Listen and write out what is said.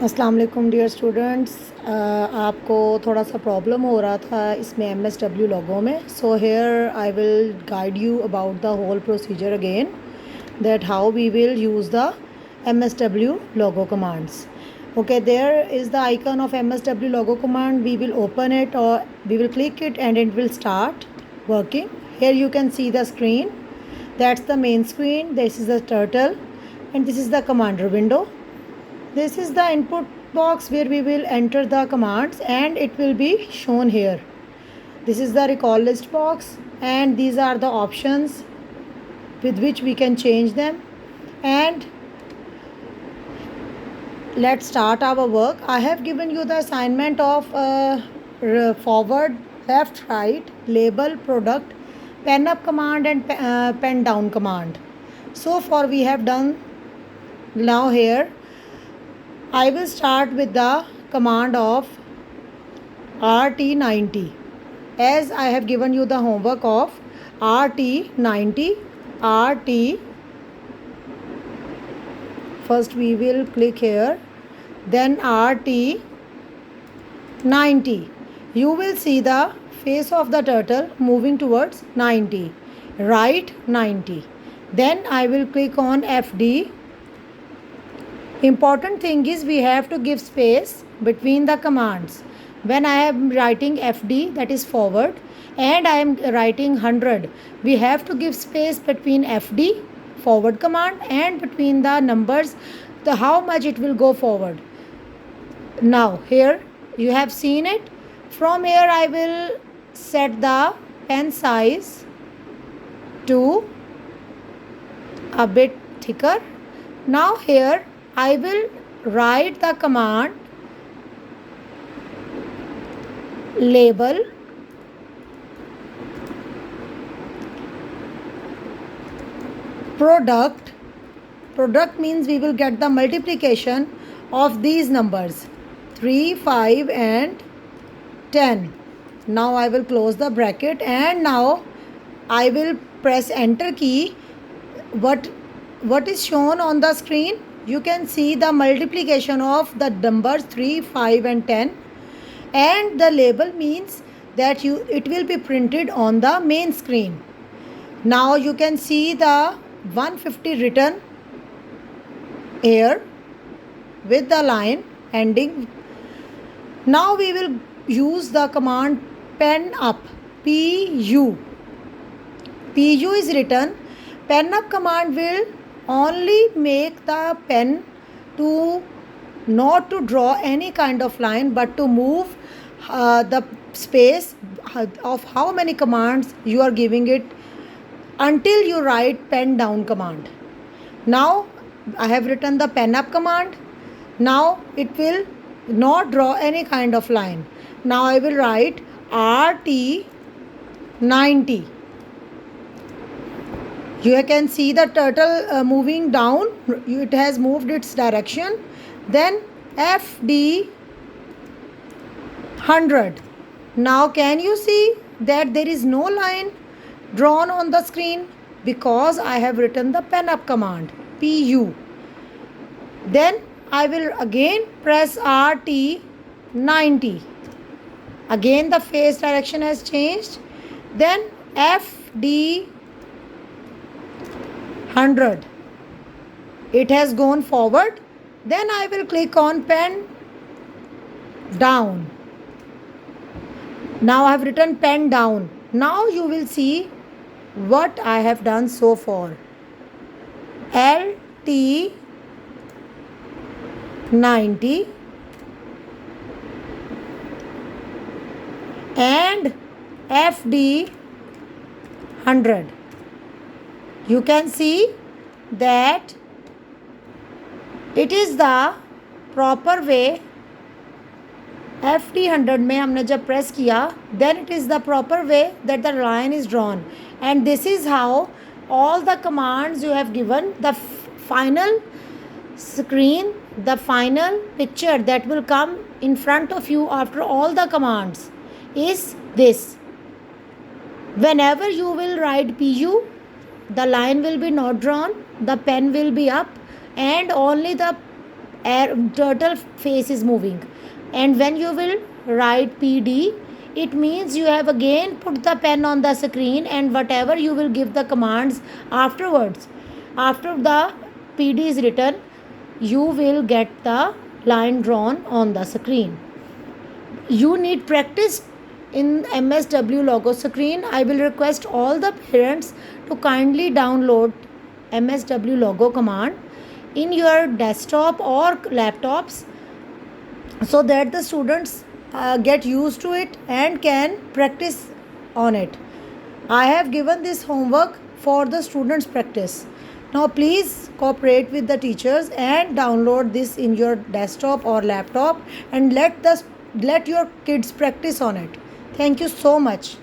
अस्सलाम वालेकुम dear students. आपको थोड़ा सा प्रॉब्लम हो रहा था इसमें MSW लोगों में, so here I will guide you about the whole procedure again, that how we will use the MSW logo commands. Okay, there is the icon of MSW logo command. We will open it or we will click it and it will start working. Here you can see the screen. That's the main screen. This is the turtle and this is the commander window. This is the input box where we will enter the commands and it will be shown here. This is the recall list box and these are the options with which we can change them. And let's start our work. I have given you the assignment of forward, left, right, label, product, pen up command and pen down command. So far we have done. Now here I will start with the command of RT90, as I have given you the homework of RT90. RT, first we will click here, then RT90. You will see the face of the turtle moving towards 90, right 90. Then I will click on FD. Important thing is we have to give space between the commands. When I am writing FD, that is forward, and I am writing 100, we have to give space between FD, forward command, and between the numbers, the how much it will go forward. Now here you have seen it. From here I will set the pen size to a bit thicker. Now here I will write the command label product. Product means we will get the multiplication of these numbers 3, 5 and 10. Now I will close the bracket and now I will press enter key. What is shown on the screen? You can see the multiplication of the numbers 3, 5 and 10, and the label means that it will be printed on the main screen. Now you can see the 150 written here with the line ending. Now we will use the command pen up, PU. PU is written. Pen up command will only make the pen to not to draw any kind of line but to move the space of how many commands you are giving it until you write pen down command. Now I have written the pen up command. Now it will not draw any kind of line. Now I will write RT90. You can see the turtle moving down. It has moved its direction. Then FD 100. Now can you see that there is no line drawn on the screen because I have written the pen up command PU. Then I will again press RT90. Again the face direction has changed. Then FD 100. It has gone forward. Then I will click on pen down. Now I have written pen down. Now you will see what I have done so far. LT90 and FD 100. You can see that it is the proper way. FD 100 में हमने जब press किया, then it is the proper way that the line is drawn, and this is how all the commands you have given, the final screen, the final picture that will come in front of you after all the commands is this. Whenever you will write PU, the line will be not drawn, the pen will be up, and only the turtle face is moving. And when you will write PD, it means you have again put the pen on the screen, and whatever you will give the commands afterwards, after the PD is written, you will get the line drawn on the screen. You need practice in MSW logo screen. I will request all the parents to kindly download MSW logo command in your desktop or laptops, so that the students get used to it and can practice on it. I have given this homework for the students practice. Now please cooperate with the teachers and download this in your desktop or laptop, and let your kids practice on it. Thank you so much.